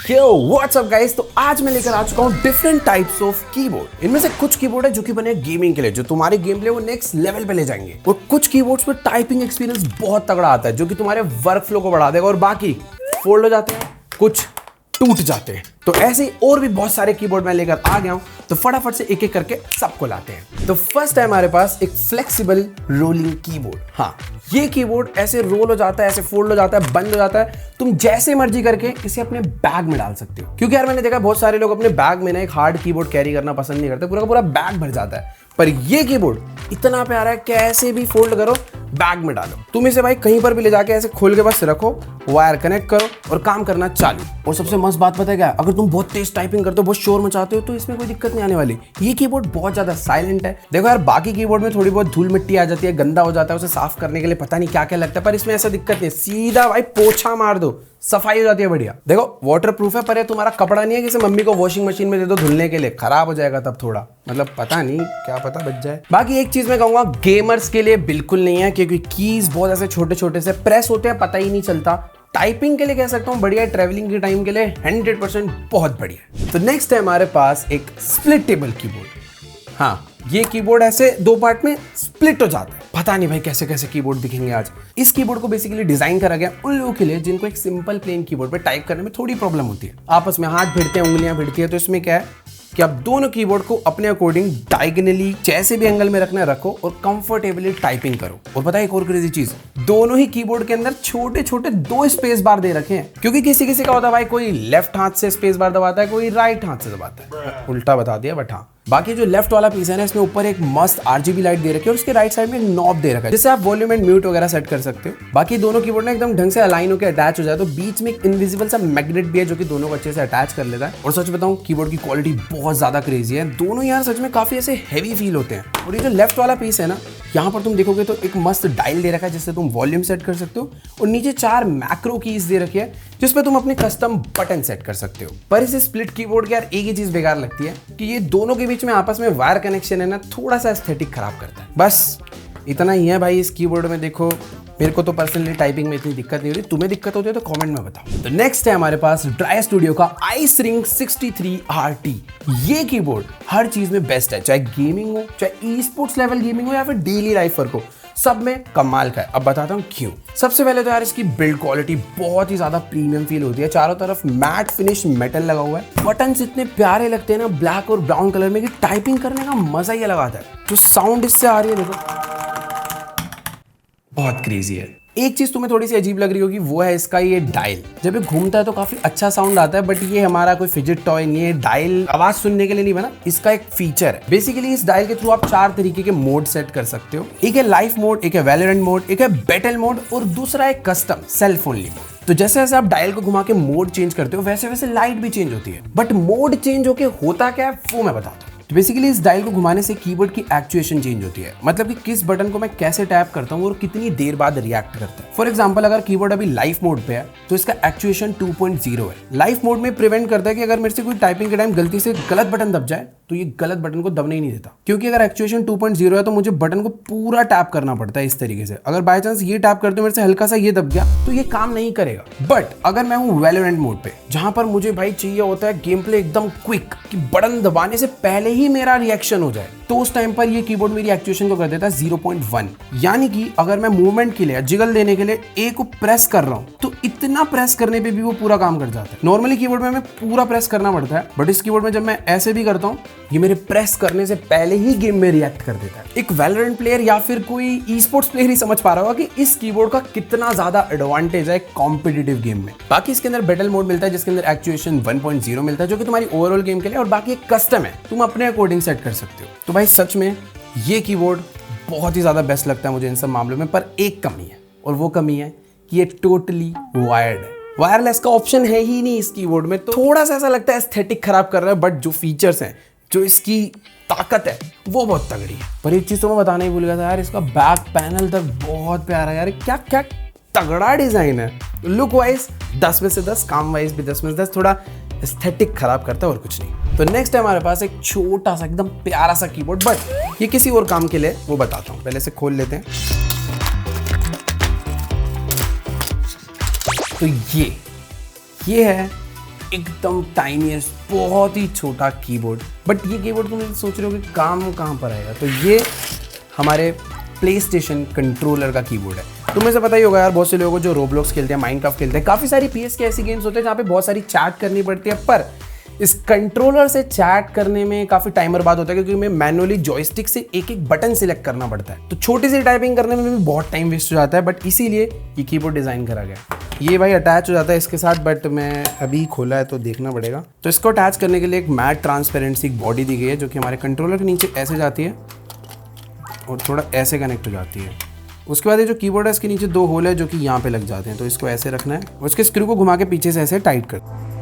Yo what's up guys, तो आज मैं लेकर आ चुका हूँ डिफरेंट टाइप्स ऑफ कीबोर्ड। इनमें से कुछ कीबोर्ड है जो कि बने गेमिंग के लिए, जो तुम्हारे गेम प्ले वो नेक्स्ट लेवल पे ले जाएंगे, और कुछ कीबोर्ड्स पे टाइपिंग एक्सपीरियंस बहुत तगड़ा आता है जो कि तुम्हारे वर्क फ्लो को बढ़ा देगा, और बाकी फोल्ड हो जाते हैं, कुछ टूट जाते हैं। तो ऐसे ही और भी बहुत सारे कीबोर्ड मैं लेकर आ गया हूं, तो फटाफट से एक एक करके सबको लाते हैं। तो फर्स्ट है हमारे पास एक फ्लेक्सिबल रोलिंग कीबोर्ड। हाँ, ये कीबोर्ड ऐसे रोल हो जाता है, ऐसे फोल्ड हो जाता है, बंद हो जाता है, तुम जैसे मर्जी करके इसे अपने बैग में डाल सकते हो। क्योंकि यार मैंने देखा बहुत सारे लोग अपने बैग में ना एक हार्ड कीबोर्ड कैरी करना पसंद नहीं करते, पूरा का पूरा बैग भर जाता है। पर ये कीबोर्ड इतना प्यारा है, कैसे भी फोल्ड करो, बैग में डालो, तुम इसे भाई कहीं पर भी ले जाके ऐसे खोल के बस रखो, वायर कनेक्ट करो और काम करना चालू। और सबसे मस्त बात पता है क्या, अगर तुम बहुत तेज टाइपिंग करते हो, बहुत शोर मचाते हो, तो इसमें कोई दिक्कत नहीं आने वाली। ये कीबोर्ड बहुत ज्यादा साइलेंट है। देखो यार, बाकी कीबोर्ड में थोड़ी बहुत धूल मिट्टी आ जाती है, गंदा हो जाता है, उसे साफ करने के लिए पता नहीं क्या क्या लगता है, पर इसमें ऐसा दिक्कत नहीं, सीधा भाई पोछा मार दो, सफाई हो जाती है बढ़िया। देखो वाटर प्रूफ है, पर ये तुम्हारा कपड़ा नहीं है कि मम्मी को वॉशिंग मशीन में दे दो धुलने के लिए, खराब हो जाएगा तब थोड़ा, मतलब पता नहीं क्या पता बच जाए। बाकी एक चीज मैं कहूंगा, गेमर्स के लिए बिल्कुल नहीं है, क्योंकि कीज बहुत ऐसे छोटे छोटे से प्रेस होते हैं, पता ही नहीं चलता। टाइपिंग के लिए कह सकता हूँ बढ़िया है, ट्रैवलिंग के टाइम के लिए 100% बहुत बढ़िया। तो नेक्स्ट है हमारे पास एक स्प्लिटेबल कीबोर्ड। हाँ, ये कीबोर्ड ऐसे दो पार्ट में स्प्लिट हो जाता है। पता नहीं भाई कैसे कैसे कीबोर्ड दिखेंगे आज। इस कीबोर्ड को बेसिकली डिजाइन करा गया उन लोगों के लिए जिनको एक सिंपल प्लेन कीबोर्ड पे टाइप करने में थोड़ी प्रॉब्लम होती है, आपस में हाथ भिड़ते हैं, उंगलियां भिड़ती है। तो इसमें क्या है कि आप दोनों कीबोर्ड को अपने अकॉर्डिंग डायगोनली जैसे भी एंगल में रखना रखो और कंफर्टेबली टाइपिंग करो। और पता है एक और क्रेजी चीज, दोनों ही कीबोर्ड के अंदर छोटे छोटे 2 स्पेस बार दे रखे हैं, क्योंकि किसी किसी का होता है भाई कोई लेफ्ट हाथ से स्पेस बार दबाता है, कोई राइट हाथ से दबाता है, उल्टा बता दिया बट हाँ। बाकी जो लेफ्ट वाला पीस है ना, इसमें ऊपर एक मस्त RGB लाइट दे रखी है और उसके राइट साइड में एक नॉब दे रखा है जिससे आप वॉल्यूम एंड म्यूट वगैरह सेट कर सकते हो। बाकी दोनों कीबोर्ड ना एकदम ढंग से अलाइन होकर अटैच हो जाए, तो बीच में एक इनविजिबल सा मैग्नेट भी है जो कि दोनों को अच्छे से अटैच कर लेता है। और सच बताऊं, कीबोर्ड की क्वालिटी बहुत ज्यादा क्रेजी है, दोनों यार सच में काफी ऐसे हैवी फील होते हैं। और ये जो लेफ्ट वाला पीस है ना, यहाँ पर तुम देखोगे तो एक मस्त डायल दे रखा है जिससे तुम वॉल्यूम सेट कर सकते हो, और नीचे 4 मैक्रो कीज दे रखी है जिसपे तुम अपने कस्टम बटन सेट कर सकते हो। पर इस स्प्लिट कीबोर्ड की यार एक ही चीज बेकार लगती है कि ये दोनों के बीच में आपस में वायर कनेक्शन है ना, थोड़ा सा एस्थेटिक खराब करता है। बस इतना ही है भाई इस कीबोर्ड में। देखो मेरे को तो पर्सनली टाइपिंग में इतनी दिक्कत नहीं हो रही, तुम्हें दिक्कत होती है तो कमेंट में बताओ। तो नेक्स्ट है हमारे पास ड्राई स्टूडियो का आइसरिंग 63RT। ये कीबोर्ड हर चीज में बेस्ट है, चाहे गेमिंग हो, चाहे ई स्पोर्ट्स लेवल गेमिंग हो, या फिर डेली लाइफ वर्क हो, सब में कमाल का है। अब बताता हूँ क्यों। सबसे पहले तो यार इसकी बिल्ड क्वालिटी बहुत ही ज्यादा प्रीमियम फील होती है, चारों तरफ मैट फिनिश मेटल लगा हुआ है, बटन्स इतने प्यारे लगते हैं ना ब्लैक और ब्राउन कलर में कि टाइपिंग करने का मजा ही अलग आता है। जो साउंड इससे आ रही है देखो, बहुत क्रेजी है। एक चीज तुम्हें थोड़ी सी अजीब लग रही होगी, वो है इसका ये डायल। जब ये घूमता है तो काफी अच्छा साउंड आता है, बट ये हमारा कोई फिजिट टॉय नहीं है, डायल आवाज सुनने के लिए नहीं बना, इसका एक फीचर है। बेसिकली इस डायल के थ्रू आप 4 तरीके के मोड सेट कर सकते हो। एक है लाइफ मोड, एक है वैलोरेंट मोड, एक है बैटल मोड, और दूसरा है कस्टम सेल्फ ओनली मोड। तो जैसे जैसे आप डायल को घुमा के मोड चेंज करते हो, वैसे वैसे लाइट भी चेंज होती है। बट मोड चेंज होके होता क्या है वो मैं बताता हूँ। तो बेसिकली इस डायल को घुमाने से कीबोर्ड की एक्चुएशन चेंज होती है, मतलब कि किस बटन को मैं कैसे टैप करता हूँ और कितनी देर बाद रिएक्ट करता है। फॉर एग्जांपल, अगर कीबोर्ड अभी लाइफ मोड पे है तो इसका एक्चुएशन 2.0 है। लाइफ मोड में प्रिवेंट करता है कि अगर मेरे से कोई टाइपिंग के टाइम गलती से गलत बटन दब जाए तो ये गलत बटन को दबने ही नहीं देता, क्योंकि अगर एक्चुएशन 2.0 है तो मुझे बटन को पूरा टैप करना पड़ता है इस तरीके से। अगर बाय चांस ये टैप करते मेरे से हल्का सा ये दब गया तो ये काम नहीं करेगा। बट अगर मैं हूँ वैलोरेंट मोड पे, जहां पर मुझे भाई चाहिए होता है गेम प्ले एकदम क्विक, कि बटन दबाने से पहले ही मेरा रिएक्शन हो जाए, तो उस टाइम पर ये कीबोर्ड मेरी एक्चुएशन को कर देता है 0.1। यानी कि अगर मैं मूवमेंट के लिए, जिगल देने के लिए ए को प्रेस कर रहा हूं, तो इतना प्रेस करने पे भी वो पूरा काम कर जाता है। नॉर्मली कीबोर्ड में हमें पूरा प्रेस करना पड़ता है, बट इस कीबोर्ड में जब मैं ऐसे भी करता हूं, ये मेरे प्रेस करने से पहले ही गेम में रिएक्ट कर देता है। एक वैलोरेंट प्लेयर या फिर कोई ई स्पोर्ट्स प्लेयर ही समझ पा रहा होगा कि इस कीबोर्ड का कितना ज्यादा एडवांटेज है कॉम्पिटिटिव गेम में। बाकी इसके अंदर बैटल मोड मिलता है जिसके अंदर एक्चुएशन 1.0 मिलता है, जो कि तुम्हारी ओवरऑल गेम के लिए, और बाकी एक कस्टम है, तुम अपने अकॉर्डिंग सेट कर सकते हो। तो भाई सच में ये कीबोर्ड बहुत ही ज्यादा बेस्ट लगता है मुझे इन सब मामलों में। पर एक कमी है, और वो कमी है कि ये टोटली वायर्ड है। वायरलेस का ऑप्शन है ही नहीं इस कीबोर्ड में, तो थोड़ा सा ऐसा लगता है एस्थेटिक खराब कर रहा है, बट जो फीचर्स हैं, जो इसकी ताकत है, वो बहुत तगड़ी है। पर एक चीज तो मैं बताना ही भूल गया था यार, इसका बैक पैनल तक बहुत प्यारा है यार, क्या क्या तगड़ा डिजाइन है। लुक वाइज 10 में से 10, काम वाइज भी 10 में से 10, थोड़ा एस्थेटिक खराब करता है और कुछ नहीं। तो नेक्स्ट है हमारे पास एक छोटा सा एकदम प्यारा सा कीबोर्ड, बट ये किसी और काम के लिए, वो बताता हूँ। पहले से खोल लेते हैं। तो ये है एकदम टाइनीएस्ट, बहुत ही छोटा कीबोर्ड। बट ये कीबोर्ड तुम सोच रहे हो कि काम कहाँ पर आएगा, तो ये हमारे प्ले स्टेशन कंट्रोलर का कीबोर्ड है। तुम्हें से पता ही होगा यार, बहुत से लोगों को जो रोब्लॉक्स खेलते हैं, माइनक्राफ्ट खेलते हैं, काफ़ी सारी PS के ऐसी गेम्स होते हैं जहाँ पे बहुत सारी चैट करनी पड़ती है, पर इस कंट्रोलर से चैट करने में काफ़ी टाइम बर्बाद होता है, क्योंकि हमें मैनुअली जॉयस्टिक से एक एक बटन सिलेक्ट करना पड़ता है। तो छोटी सी टाइपिंग करने में भी बहुत टाइम वेस्ट हो जाता है, बट इसीलिए ये कीबोर्ड डिज़ाइन करा गया। ये भाई अटैच हो जाता है इसके साथ, बट मैं अभी खोला है तो देखना पड़ेगा। तो इसको अटैच करने के लिए एक मैट ट्रांसपेरेंसी बॉडी दी गई है, जो कि हमारे कंट्रोलर के नीचे ऐसे जाती है और थोड़ा ऐसे कनेक्ट हो जाती है। उसके बाद ये जो कीबोर्ड है इसके नीचे 2 होल है जो कि यहाँ पे लग जाते हैं, तो इसको ऐसे रखना है और उसके स्क्रू को घुमा के पीछे से ऐसे टाइट कर।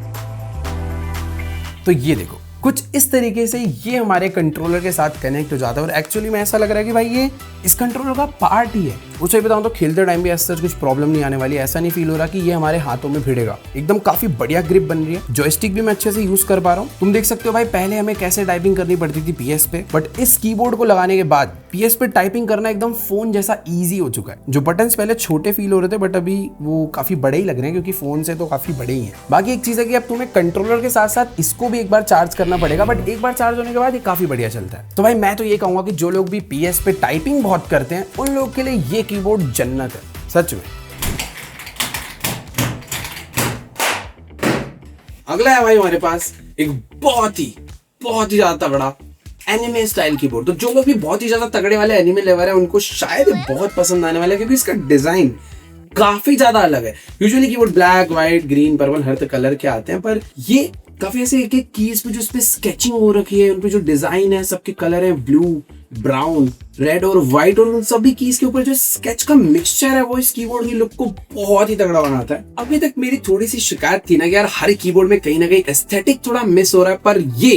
तो ये देखो कुछ इस तरीके से ये हमारे कंट्रोलर के साथ कनेक्ट हो जाता है, और एक्चुअली में ऐसा लग रहा है कि भाई ये इस कंट्रोलर का पार्ट ही है। उसे बताऊं तो खेलते टाइम भी ऐसा कुछ प्रॉब्लम नहीं आने वाली, ऐसा नहीं फील हो रहा कि ये हमारे हाथों में भिड़ेगा। एकदम काफी बढ़िया ग्रिप बन रही है, जॉयस्टिक भी मैं अच्छे से यूज कर पा रहा हूँ। तुम देख सकते हो भाई पहले हमें कैसे टाइपिंग करनी पड़ती थी PS पे, बट इस कीबोर्ड को लगाने के बाद PS पे टाइपिंग करना एकदम फोन जैसा ईजी हो चुका है। जो बटन्स पहले छोटे फील हो रहे थे, बट अभी वो काफी बड़े ही लग रहे हैं, क्योंकि फोन से तो काफी बड़े ही हैं। बाकी एक चीज है कि अब तुम्हें कंट्रोलर के साथ साथ इसको भी एक बार चार्ज करना पड़ेगा, बट एक बार चार्ज होने के बाद ये काफी बढ़िया चलता है। तो भाई मैं तो ये कहूंगा कि जो लोग भी PS पे टाइपिंग बहुत करते हैं उन लोग के लिए ये कीबोर्ड जन्नत है, सच में। अगला है भाई हमारे पास एक बहुत ही ज्यादा तगड़ा एनिमे स्टाइल कीबोर्ड। तो जो लोग भी बहुत ही ज्यादा तगड़े वाले एनिमे लेवर है उनको शायद बहुत पसंद आने वाला है, क्योंकि इसका डिजाइन काफी ज्यादा अलग है। Usually keyboard black, white, green, purple हर कलर के आते हैं, पर ये काफी ऐसे एक एक कीज पे जो इस पे स्केचिंग हो रखी है, उन पे जो डिजाइन है, सबके कलर है ब्लू, ब्राउन, रेड और व्हाइट, और उन सभी कीज के ऊपर जो स्केच का मिक्सचर है वो इस कीबोर्ड की लुक को बहुत ही तगड़ा बनाता है। अभी तक मेरी थोड़ी सी शिकायत थी ना कि यार हर कीबोर्ड में कहीं ना कहीं एस्थेटिक थोड़ा मिस हो रहा है, पर ये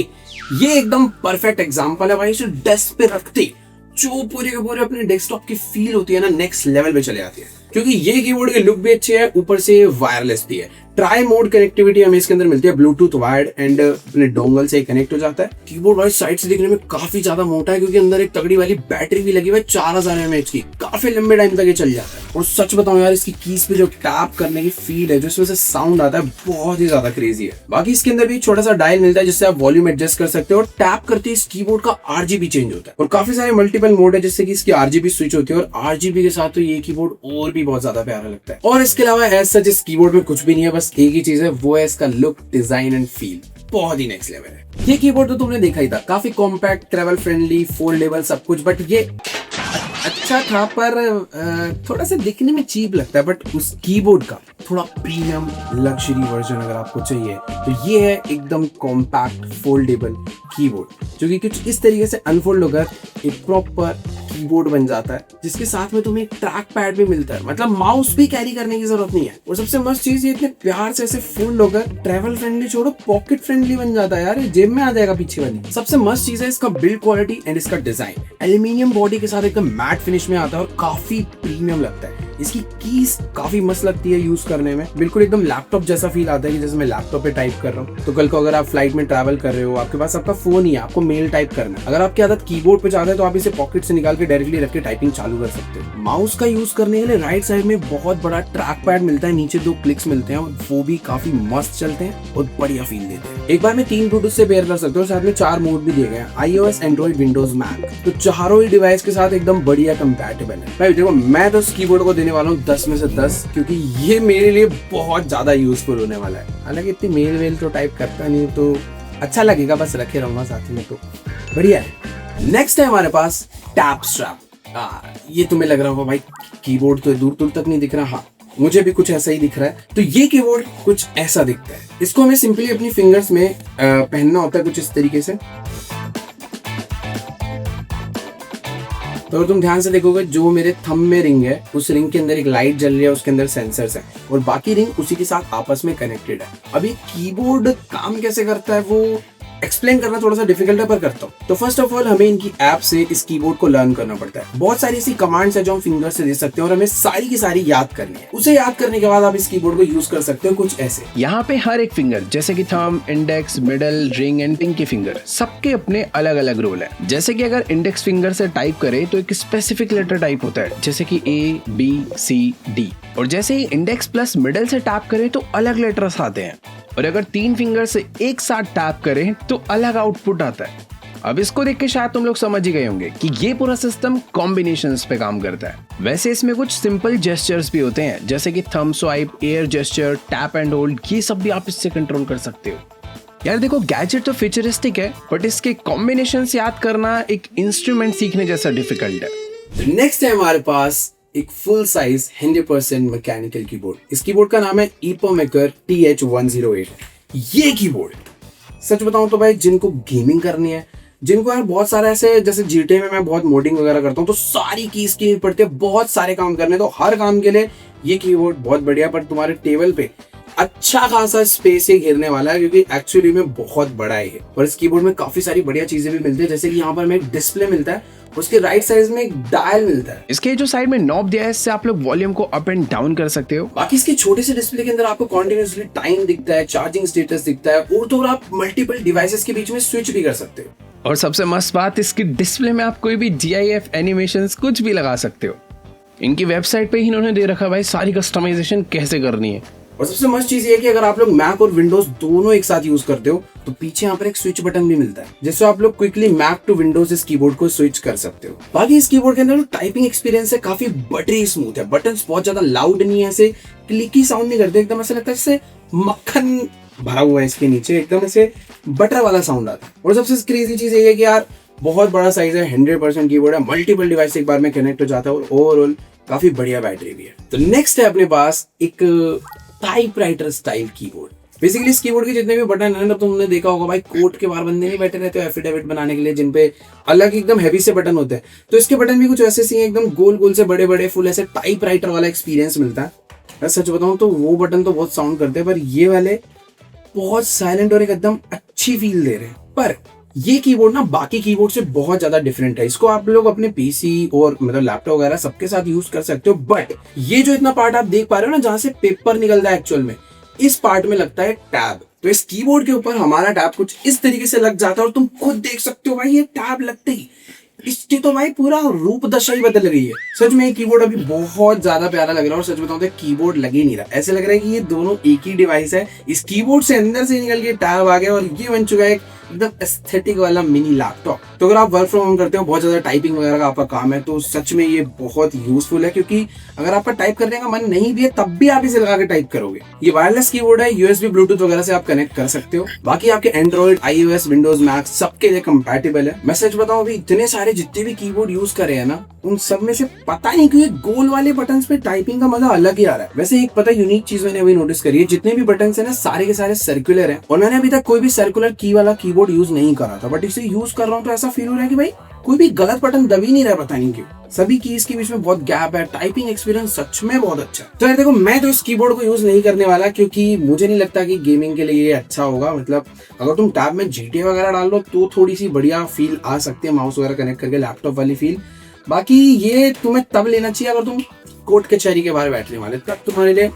एकदम परफेक्ट एग्जांपल है भाई। इसे डेस्क पे रखते जो पूरे के पूरे अपने डेस्कटॉप की फील होती है ना, नेक्स्ट लेवल पे चले जाती है, क्योंकि ये कीबोर्ड की लुक भी अच्छी है, ऊपर से वायरलेस भी है। ट्राई मोड कनेक्टिविटी हमें इसके अंदर मिलती है, ब्लूटूथ वायर्ड एंड अपने डोंगल से कनेक्ट हो जाता है। कीबोर्ड वाइज साइड से देखने में काफी ज्यादा मोटा है, क्योंकि अंदर एक तगड़ी वाली बैटरी भी लगी हुई है 4000 mAh की, काफी लंबे टाइम तक ये चल जाता है। और सच बताऊं यार, इसकी कीज पे जो टैप करने की फील है, जो इसमें से साउंड आता है, बहुत ही ज्यादा क्रेजी है। बाकी इसके अंदर भी छोटा सा डायल मिलता है जिससे आप वॉल्यूम एडजस्ट कर सकते हो, और टैप करते इस कीबोर्ड का RGB चेंज होता है, और काफी सारे मल्टीपल मोड है जिससे कि इसकी RGB स्विच होती है, और RGB के साथ तो ये कीबोर्ड और भी बहुत ज्यादा प्यारा लगता है। और इसके अलावा एज सच इस कीबोर्ड में कुछ भी नहीं है, बस एक ही चीज है, वो है इसका लुक, डिजाइन एंड फील, बहुत ही नेक्स्ट लेवल है। ये कीबोर्ड तो तुमने देखा ही था, काफी कॉम्पैक्ट, ट्रैवल फ्रेंडली, फोल्डेबल, सब कुछ, बट ये अच्छा था, पर थोड़ा सा दिखने में चीप लगता है। बट उस कीबोर्ड का थोड़ा प्रीमियम लग्जरी वर्जन अगर आपको चाहिए तो ये है एकदम कॉम्पैक्ट फोल्डेबल कीबोर्ड, जो कि कुछ इस तरीके से अनफोल्ड होकर एक प्रॉपर कीबोर्ड बन जाता है, जिसके साथ में तुम्हें एक ट्रैक पैड भी मिलता है, मतलब माउस भी कैरी करने की जरूरत नहीं है। और सबसे मस्त चीज ये इतने प्यार से ऐसे फोल्ड होकर ट्रैवल फ्रेंडली छोड़ो पॉकेट फ्रेंडली बन जाता है यार, जेब में आ जाएगा पीछे वाली। सबसे मस्त चीज है इसका बिल्ड क्वालिटी एंड इसका डिजाइन। एल्यूमिनियम बॉडी के साथ एकदम मैट फिनिश में आता है और काफी प्रीमियम लगता है। इसकी कीज काफी मस्त लगती है यूज करने में, बिल्कुल एकदम लैपटॉप जैसा फील आता है कि जैसे मैं लैपटॉप पे टाइप कर रहा हूँ। तो कल को अगर आप फ्लाइट में ट्रैवल कर रहे हो, आपके पास आपका फोन ही है, आपको मेल टाइप करना है, अगर आपकी आदत कीबोर्ड पे ज्यादा है तो आप इसे पॉकेट से निकाल के डायरेक्टली रख के टाइपिंग चालू कर सकते हो। माउस का यूज करने के लिए राइट साइड में बहुत बड़ा ट्रैक पैड मिलता है, नीचे 2 क्लिक्स मिलते हैं, और वो भी काफी मस्त चलते हैं और बढ़िया फील देते हैं। एक बार में 3 ब्लूटूथ से पेयर कर सकते हो, साथ में 4 मोड भी दिए गए हैं, iOS, एंड्रॉइड, विंडोज, मैक। तो चारों ही डिवाइस के साथ एकदम बढ़िया कंपैटिबल है। भाई देखो, मैं तो इस कीबोर्ड को देने वाला हूँ 10 में से 10, क्योंकि ये मेरे लिए बहुत ज्यादा यूजफुल होने वाला है। हालांकि इतनी मेल वेल तो टाइप करता नहीं, तो अच्छा लगेगा, बस रखे रहूंगा साथ में, तो बढ़िया है। नेक्स्ट है हमारे पास टैप स्ट्रैप। ये तुम्हें लग रहा होगा भाई कीबोर्ड तो दूर दूर तक नहीं दिख रहा। हाँ, मुझे भी कुछ ऐसा ही दिख रहा है। तो ये कीबोर्ड कुछ ऐसा दिखता है। इसको हमें सिंपली अपनी फिंगर्स में पहनना होता है कुछ इस तरीके से। तो तुम ध्यान से देखोगे, जो मेरे थंब में रिंग है, उस रिंग के अंदर एक लाइट जल रही है, उसके अंदर सेंसर्स है, और बाकी रिंग उसी के साथ आपस में कनेक्टेड है। अभी कीबोर्ड काम कैसे करता है वो एक्सप्लेन करना थोड़ा सा डिफिकल्ट है, पर करता हूँ। तो फर्स्ट ऑफ ऑल हमें इनकी ऐप से इस कीबोर्ड को लर्न करना पड़ता है। बहुत सारी ऐसी कमांड्स है जो हम फिंगर से दे सकते हैं, और हमें सारी की सारी याद करनी है। उसे याद करने के बाद आप इस कीबोर्ड को यूज कर सकते हो कुछ ऐसे। यहाँ पे हर एक फिंगर, जैसे कि thumb, index, middle, ring and pinky finger, सबके अपने अलग अलग रोल है। जैसे कि अगर इंडेक्स फिंगर से टाइप करें तो एक स्पेसिफिक लेटर टाइप होता है, जैसे कि A, B, C, D। और जैसे ही इंडेक्स प्लस मिडल से टैप करें तो अलग लेटर्स आते हैं। और अगर 3 फिंगर से एक साथ टैप करें तो अलग आउटपुट आता है। अब इसको देख के शायद तुम लोग समझ ही गए होंगे कि ये पूरा सिस्टम कॉम्बिनेशंस पे काम करता है। वैसे इसमें कुछ सिंपल जेस्चर्स भी होते हैं, जैसे कि thumb swipe, air gesture, tap and hold, ये सब भी आप इससे कंट्रोल कर सकते हो। यार देखो, गैजेट तो फ्यूचरिस्टिक है, बट इसके कॉम्बिनेशंस याद करना एक इंस्ट्रूमेंट सीखने जैसा डिफिकल्ट है। नेक्स्ट है हमारे पास एक फुल साइज 100% मैकेनिकल कीबोर्ड। इस कीबोर्ड का नाम है EPOMaker TH108। ये कीबोर्ड सच बताऊं तो भाई, जिनको गेमिंग करनी है, जिनको यार बहुत सारा ऐसे, जैसे GTA में मैं बहुत मोडिंग वगैरह करता हूँ तो सारी कीज की पड़ती है, बहुत सारे काम करने, तो हर काम के लिए ये कीबोर्ड बहुत बढ़िया। पर तुम्हारे टेबल पे अच्छा खासा स्पेस ही घेरने वाला है, क्योंकि एक्चुअली में बहुत बड़ा है ये। और इस कीबोर्ड में काफी सारी बढ़िया चीजें भी मिलती है, जैसे कि यहाँ पर हमें एक डिस्प्ले मिलता है, उसके राइट साइड में एक डायल मिलता है। इसके जो साइड में नॉब दिया है, इससे आप लोग वॉल्यूम को अप एंड डाउन कर सकते हो। बाकी इसके छोटे से डिस्प्ले के अंदर आपको कॉन्टिन्यूसली टाइम दिखता है, चार्जिंग स्टेटस दिखता है, और तो आप मल्टीपल डिवाइसेस के बीच में स्विच भी कर सकते हो। और सबसे मस्त बात, इसकी डिस्प्ले में आप कोई भी GIF एनिमेशंस कुछ भी लगा सकते हो। इनकी वेबसाइट पे ही इन्होंने दे रखा भाई सारी कस्टमाइजेशन कैसे करनी है। और सबसे मस्त चीज ये है कि अगर आप लोग मैक और विंडोज दोनों एक साथ यूज करते हो तो पीछे यहाँ पर एक स्विच बटन भी मिलता है, जिससे आप लोग क्विकली मैक टू विंडोज इस कीबोर्ड को स्विच कर सकते हो। बाकी इस कीबोर्ड के अंदर टाइपिंग एक्सपीरियंस है काफी बटरी स्मूथ है, बटन्स बहुत ज्यादा लाउड नहीं है, ऐसे क्लिकी साउंड नहीं करते, एकदम ऐसा लगता है जैसे मक्खन भरा हुआ है इसके नीचे, एकदम ऐसे बटर वाला साउंड आता है। और सबसे क्रेजी चीज ये है कि यार बहुत बड़ा साइज है, 100% कीबोर्ड है, मल्टीपल डिवाइस एक बार में कनेक्ट हो जाता है, और ओवरऑल काफी बढ़िया बैटरी भी है। तो नेक्स्ट है अपने पास एक टाइपराइटर स्टाइल कीबोर्ड। बेसिकली इस कीबोर्ड के जितने भी बटन है ना, तो तुमने देखा होगा भाई, कोर्ट के बाहर बंदे नहीं बैठे रहते एफिडेविट बनाने के लिए, जिनपे अलग एकदम हैवी से बटन होते हैं, तो इसके बटन भी कुछ ऐसे ही एकदम गोल गोल से बड़े बड़े, फुल ऐसे टाइपराइटर वाला एक्सपीरियंस मिलता है। मैं सच बताऊं तो वो बटन तो बहुत साउंड करते हैं, पर ये वाले बहुत साइलेंट और एकदम अच्छी फील दे रहे हैं। पर ये कीबोर्ड ना बाकी कीबोर्ड से बहुत ज्यादा डिफरेंट है। इसको आप लोग अपने पीसी और मतलब लैपटॉप वगैरह सबके साथ यूज कर सकते हो, बट ये जो इतना पार्ट आप देख पा रहे हो ना, जहां से पेपर निकलता है एक्चुअल में, इस पार्ट में लगता है टैब। तो इस कीबोर्ड के ऊपर हमारा टैब कुछ इस तरीके से लग जाता है, और तुम खुद देख सकते हो भाई, ये टैब लगते ही इसकी तो भाई पूरा रूप दशा ही बदल गई है। सच में ये कीबोर्ड अभी बहुत ज्यादा प्यारा लग रहा है, और सच बताऊं तो कीबोर्ड लग ही नहीं रहा, ऐसे लग रहा है कि ये दोनों एक ही डिवाइस है। इस कीबोर्ड से अंदर से निकल के टैब आ गया, और ये बन चुका है एकदम एस्थेटिक वाला मिनी लैपटॉप। तो अगर आप वर्क फ्रॉम होम करते हो, बहुत ज्यादा टाइपिंग वगैरह का आपका काम है, तो सच में ये बहुत यूजफुल है, क्योंकि अगर आपका टाइप करने का मन नहीं भी है तब भी आप इसे लगा के टाइप करोगे। ये वायरलेस कीबोर्ड है, USB ब्लूटूथ वगैरह से आप कनेक्ट कर सकते हो। बाकी आपके एंड्रॉइड, iOS, विंडोज, मैक सबके लिए कंपैटिबल है। मैं सच बताऊं, अभी इतने सारे जितने भी कीबोर्ड यूज करे हैं ना, उन सब में से पता नहीं क्यों गोल वाले बटन पे टाइपिंग का मजा अलग ही आ रहा है। वैसे एक पता यूनिक चीज मैंने अभी नोटिस करी है, जितने भी बटन है ना, सारे के सारे सर्कुलर है, और मैंने अभी तक कोई भी सर्कुलर की वाला कीबोर्ड यूज नहीं करा था, बट इसे यूज कर रहा हूँ तो ऐसा फील हो रहा है कि भाई कोई भी गलत बटन दबी नहीं रहा, पता नहीं क्यों। सभी कीज के बीच में बहुत गैप है, टाइपिंग एक्सपीरियंस सच में बहुत अच्छा है। तो यार देखो, मैं तो इस कीबोर्ड को यूज नहीं करने वाला, क्योंकि मुझे नहीं लगता कि गेमिंग के लिए ये अच्छा होगा। मतलब अगर तुम टैब में GTA वगैरह डाल लो तो थोड़ी सी बढ़िया फील आ सकती है, माउस वगैरह कनेक्ट करके लैपटॉप वाली फील। बाकी ये तुम्हें तब लेना चाहिए अगर तुम कोर्ट कचहरी के बाहर बैठने वाले, तब तुम्हारे लिए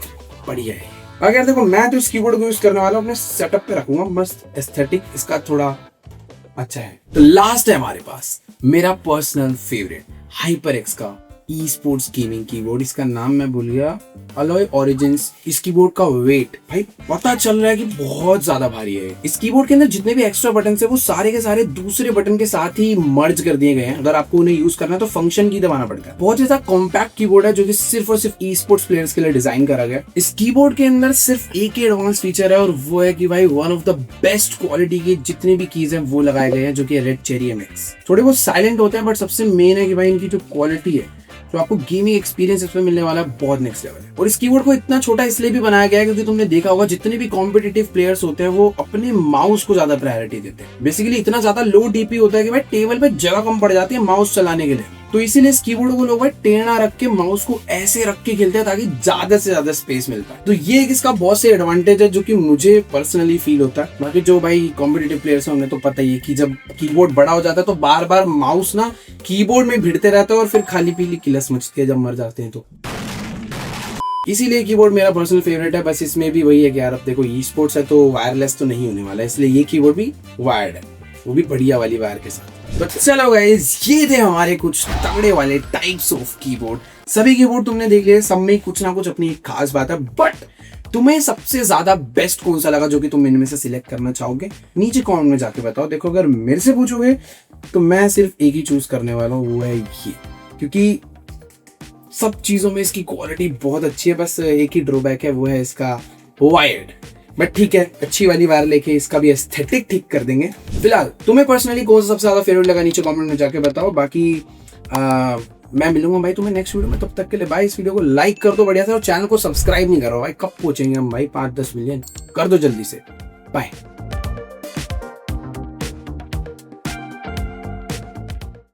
बढ़िया है। अगर देखो, मैं तो इस कीबोर्ड को यूज करने वाला हूँ, अपने सेटअप पे रखूंगा, मस्त एस्थेटिक इसका थोड़ा अच्छा है। तो लास्ट है हमारे पास मेरा पर्सनल फेवरेट HyperX का ई स्पोर्ट्स गेमिंग कीबोर्ड। इसका नाम मैं भूल गया, अलॉय ओरिजिन्स। इस कीबोर्ड का वेट भाई पता चल रहा है कि बहुत ज्यादा भारी है। इस कीबोर्ड के अंदर जितने भी एक्स्ट्रा बटन है वो सारे के सारे दूसरे बटन के साथ ही मर्ज कर दिए गए हैं। अगर आपको उन्हें यूज करना है तो फंक्शन की दबाना पड़ता है। बहुत ज्यादा कॉम्पैक्ट कीबोर्ड है, जो कि सिर्फ और सिर्फ ई स्पोर्ट्स प्लेयर्स के लिए डिजाइन करा गया। इस कीबोर्ड के अंदर सिर्फ एक ही एडवांस फीचर है, और वो है कि भाई one of the best quality के जितने भी कीज है वो लगाए गए हैं, जो कि रेड चेरी MX। थोड़े बहुत साइलेंट होते हैं, बट सबसे मेन है कि भाई इनकी जो क्वालिटी है, तो आपको गेमिंग एक्सपीरियंस इसमें मिलने वाला है, बहुत नेक्स्ट लेवल है। और इस कीबोर्ड को इतना छोटा इसलिए भी बनाया गया है क्योंकि तुमने देखा होगा जितने भी कॉम्पिटिटिव प्लेयर्स होते हैं वो अपने माउस को ज्यादा प्रायोरिटी देते हैं। बेसिकली इतना ज्यादा लो DP होता है कि भाई टेबल पे जगह कम पड़ जाती है माउस चलाने के लिए, तो इसीलिए इस कीबोर्ड को लोग भाई टेढ़ा रख के माउस को ऐसे रख के खेलते हैं ताकि ज्यादा से ज्यादा स्पेस मिल पाए। तो ये एक इसका बहुत से एडवांटेज है जो कि मुझे पर्सनली फील होता है। बाकी जो भाई कॉम्पिटिटिव प्लेयर्स हैं उन्हें तो पता ही है कि जब कीबोर्ड बड़ा हो जाता है तो बार बार माउस ना कीबोर्ड में भिड़ते रहता है और फिर खाली पीली किलस मचती है जब मर जाते हैं। तो इसीलिए कीबोर्ड मेरा पर्सनल फेवरेट है। बस इसमें भी वही है कि यार अब देखो ई स्पोर्ट्स है तो वायरलेस तो नहीं होने वाला है, इसलिए ये कीबोर्ड भी वायर्ड है, वो भी बढ़िया वाली वायर के साथ। तो चलो गाइस, ये थे हमारे कुछ तगड़े वाले टाइप्स ऑफ कीबोर्ड। सभी कीबोर्ड तुमने देख लिए, सब में कुछ ना कुछ अपनी खास बात है, बट तुम्हें सबसे ज्यादा बेस्ट कौन सा लगा जो कि तुम इनमें से सिलेक्ट करना चाहोगे, नीचे कमेंट में जाके बताओ। देखो अगर मेरे से पूछोगे तो मैं सिर्फ एक ही चूज करने वाला हूँ, वो है ये, क्योंकि सब चीजों में इसकी क्वालिटी बहुत अच्छी है। बस एक ही ड्रॉबैक है, वो है इसका वायर्ड, बट ठीक है, अच्छी वाली वायर लेके इसका भी एस्थेटिक ठीक कर देंगे। फिलहाल तुम्हें पर्सनली कौन सा सबसे ज्यादा फेवरेट लगा, नीचे कमेंट में जाके बताओ। बाकी मैं मिलूंगा भाई तुम्हें नेक्स्ट वीडियो में, तब तक के लिए भाई इस वीडियो को लाइक कर दो बढ़िया से, और चैनल को सब्सक्राइब नहीं करो भाई, कब पहुंचेंगे हम भाई 5-10 मिलियन, कर दो जल्दी से। बाय।